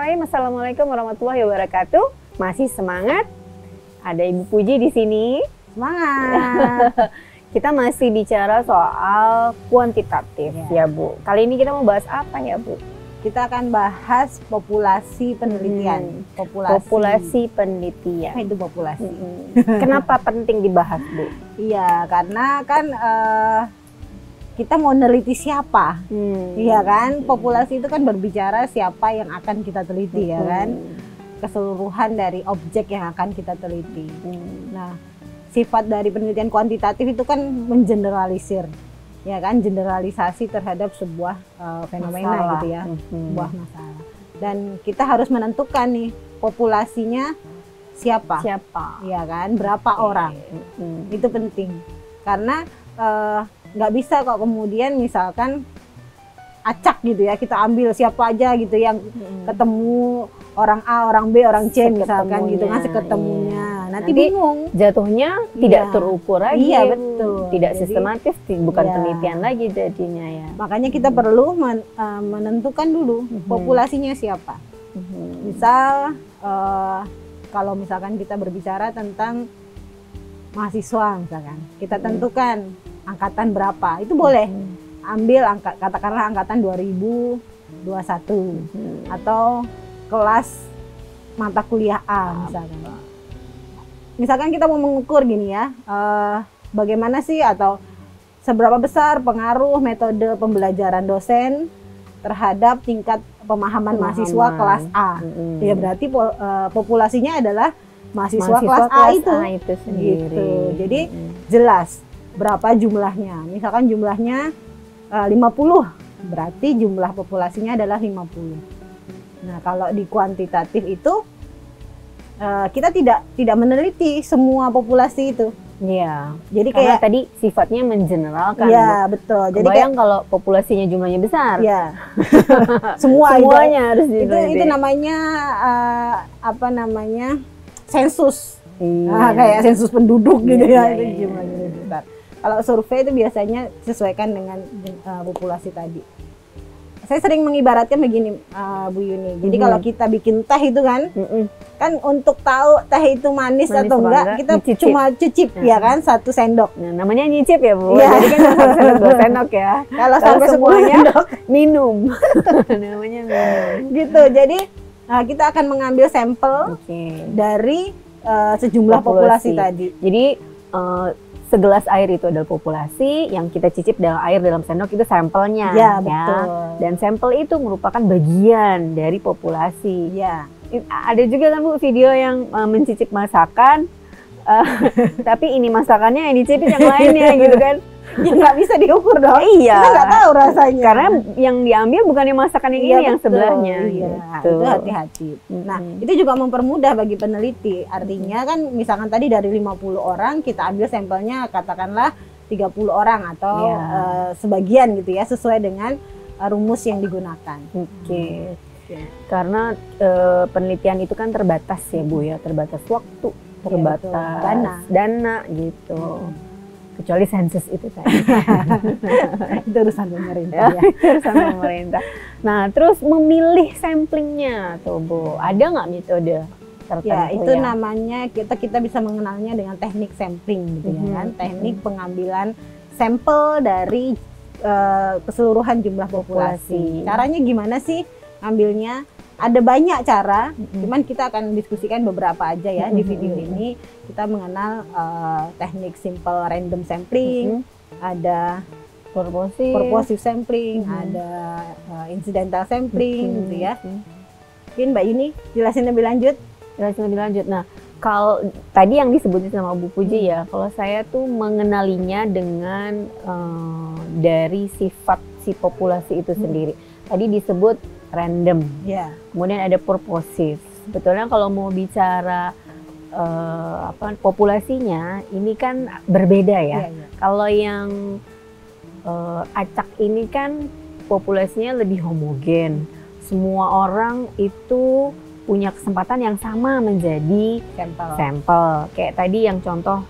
Bismillahirrahmanirrahim. Assalamualaikum warahmatullahi wabarakatuh. Masih semangat? Ada Ibu Puji di sini. Semangat. Kita masih bicara soal kuantitatif ya Bu. Kali ini kita mau bahas apa ya Bu? Kita akan bahas populasi penelitian. Populasi penelitian. Apa itu populasi? Kenapa penting dibahas Bu? Iya, karena kan kita mau neliti siapa, iya kan? Populasi itu kan berbicara siapa yang akan kita teliti, ya kan? Keseluruhan dari objek yang akan kita teliti. Nah, sifat dari penelitian kuantitatif itu kan mengeneralisir, ya kan? Generalisasi terhadap sebuah fenomena masalah, gitu ya, sebuah masalah. Dan kita harus menentukan nih populasinya siapa, ya kan? Berapa orang? Itu penting karena nggak bisa kok kemudian misalkan acak gitu ya, kita ambil siapa aja gitu yang ketemu orang A, orang B, orang C misalkan gitu, ngasih ketemunya. Nanti bingung. Jatuhnya tidak terukur lagi. Iya betul. Tidak sistematis, bukan penelitian lagi jadinya ya. Makanya kita perlu menentukan dulu populasinya siapa. Misal kalau misalkan kita berbicara tentang mahasiswa misalkan, kita tentukan angkatan berapa, itu boleh ambil katakanlah angkatan 2021 atau kelas mata kuliah A misalkan kita mau mengukur gini ya, bagaimana sih atau seberapa besar pengaruh metode pembelajaran dosen terhadap tingkat pemahaman mahasiswa kelas A. Ya berarti populasinya adalah mahasiswa kelas A itu sendiri. Gitu. Jadi jelas berapa jumlahnya. Misalkan jumlahnya 50, berarti jumlah populasinya adalah 50. Nah, kalau di kuantitatif itu kita tidak meneliti semua populasi itu. Iya. Jadi karena kayak tadi sifatnya mengeneralkan. Iya, betul. Jadi kebayang kalau populasinya jumlahnya besar. Iya. Semuanya harus diteliti. Itu namanya apa namanya? Sensus. Iya. Kayak sensus penduduk gitu ya, itu iya. jumlahnya besar. Kalau survei itu biasanya sesuaikan dengan populasi tadi. Saya sering mengibaratkan begini, Bu Yuni. Jadi kalau kita bikin teh itu kan, kan untuk tahu teh itu manis atau enggak, kita cuma cicip ya kan, 1 sendok. Nah, namanya nyicip ya Bu. Ya. Jadi kan 1 sendok 2 sendok ya. Kalau sampai semuanya minum. Namanya minum. Gitu. Jadi kita akan mengambil sampel dari sejumlah populasi tadi. Jadi segelas air itu adalah populasi, yang kita cicip dalam air dalam sendok itu sampelnya. Ya, betul. Dan sampel itu merupakan bagian dari populasi. Ya. Ada juga kan Bu video yang mencicip masakan, tapi ini masakannya yang dicicip yang lainnya gitu kan. Ya nggak bisa diukur dong. Iya. Kita nggak tahu rasanya. Karena yang diambil bukan yang masakan yang ini, yang sebelahnya. Iya, gitu. Itu hati-hati. Nah, itu juga mempermudah bagi peneliti. Artinya kan misalkan tadi dari 50 orang kita ambil sampelnya katakanlah 30 orang atau sebagian gitu ya, sesuai dengan rumus yang digunakan. Karena penelitian itu kan terbatas ya Bu ya, terbatas waktu, terbatas dana gitu. Kecuali sensus itu tadi. Itu urusan pemerintah ya. Urusan pemerintah. Nah, terus memilih samplingnya tuh Bu, ada nggak metode tertentu? Ya, itu namanya kita bisa mengenalnya dengan teknik sampling gitu ya kan. Teknik pengambilan sampel dari keseluruhan jumlah populasi. Caranya gimana sih ngambilnya? Ada banyak cara, cuman kita akan diskusikan beberapa aja ya di video ini. Kita mengenal teknik simple random sampling, ada purposive sampling, ada incidental sampling gitu ya. Mungkin Mbak Yuni jelasin lebih lanjut. Nah, kalau tadi yang disebutin sama Bu Puji ya, kalau saya tuh mengenalinya dengan dari sifat si populasi itu sendiri. Tadi disebut random, kemudian ada purposive. Sebetulnya kalau mau bicara populasinya, ini kan berbeda ya. Kalau yang acak ini kan populasinya lebih homogen. Semua orang itu punya kesempatan yang sama menjadi sampel. Kayak tadi yang contoh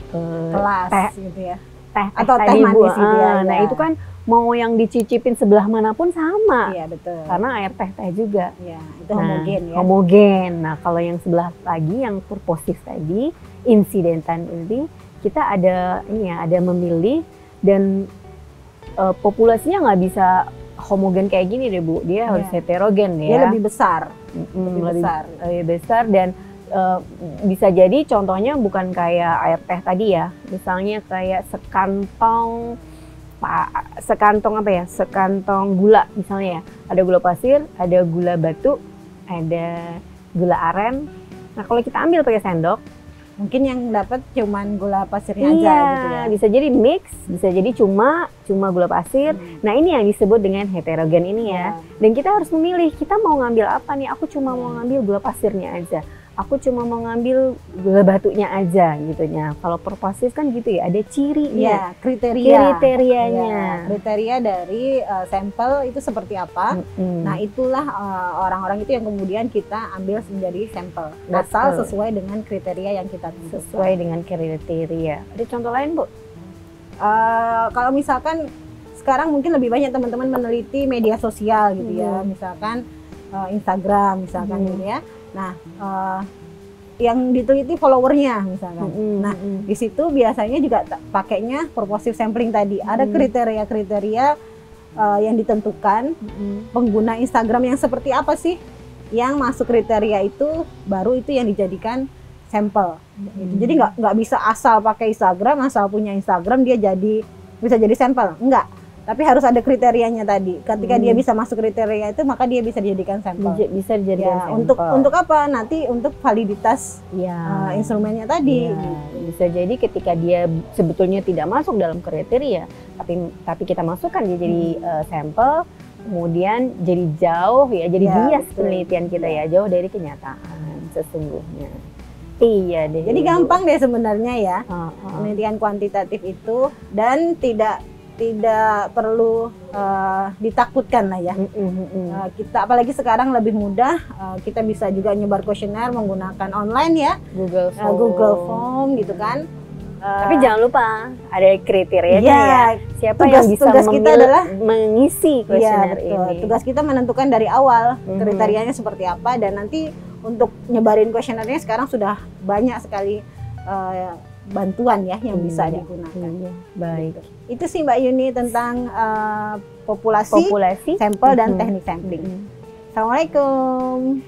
kelas teh, gitu ya. teh atau teh tadi manis Bu. gitu ya. Nah, itu kan mau yang dicicipin sebelah manapun sama. Iya betul. Karena air teh juga. Iya, itu homogen ya. Homogen. Nah, kalau yang sebelah lagi yang purposive tadi, insidentan ini kita ada ini ya, ada memilih dan populasinya nggak bisa homogen kayak gini deh Bu. Dia harus heterogen ya. Dia lebih besar. Lebih besar dan bisa jadi contohnya bukan kayak air teh tadi ya. Misalnya kayak sekantong gula misalnya ya. Ada gula pasir, ada gula batu, ada gula aren. Nah, kalau kita ambil pakai sendok, mungkin yang dapat cuman gula pasirnya aja gitu ya. Bisa jadi mix, bisa jadi cuma gula pasir. Nah, ini yang disebut dengan heterogen ini ya. Dan kita harus memilih, kita mau ngambil apa nih? Aku cuma mau ngambil gula pasirnya aja. Aku cuma mau ngambil gula batunya aja gitu ya. Kalau purposive kan gitu ya, ada cirinya, kriterianya. Kriteria dari sampel itu seperti apa. Nah, itulah orang-orang itu yang kemudian kita ambil menjadi sampel. Asal sesuai dengan kriteria yang kita tentukan. Sesuai dengan kriteria. Ada contoh lain, Bu? Kalau misalkan sekarang mungkin lebih banyak teman-teman meneliti media sosial gitu ya. Misalkan Instagram misalkan gitu ya. Nah, yang diteliti followernya misalkan. Nah, di situ biasanya juga pakainya purposive sampling tadi. Ada kriteria-kriteria yang ditentukan. Pengguna Instagram yang seperti apa sih yang masuk kriteria itu, baru itu yang dijadikan sampel. Jadi nggak bisa asal pakai Instagram, asal punya Instagram dia bisa jadi sampel. Enggak. Tapi harus ada kriterianya tadi. Ketika dia bisa masuk kriteria itu, maka dia bisa dijadikan sampel. Bisa dijadikan sampel. Untuk apa? Nanti untuk validitas instrumennya tadi. Bisa jadi ketika dia sebetulnya tidak masuk dalam kriteria, tapi kita masukkan dia jadi sampel, kemudian jadi jauh ya, jadi bias penelitian kita ya, jauh dari kenyataan sesungguhnya. Iya deh. Jadi gampang deh sebenarnya ya, penelitian kuantitatif itu, dan tidak perlu ditakutkan lah ya. Kita apalagi sekarang lebih mudah, kita bisa juga nyebar kuesioner menggunakan online ya, Google Form gitu kan. Tapi jangan lupa ada kriterianya ya. Siapa yang bisa tugas kita adalah mengisi kuesioner ini. Tugas kita menentukan dari awal kriterianya seperti apa, dan nanti untuk nyebarin kuesionernya sekarang sudah banyak sekali bantuan ya yang bisa digunakan. Baik. Itu sih Mbak Yuni tentang populasi, sampel dan teknik sampling. Assalamualaikum.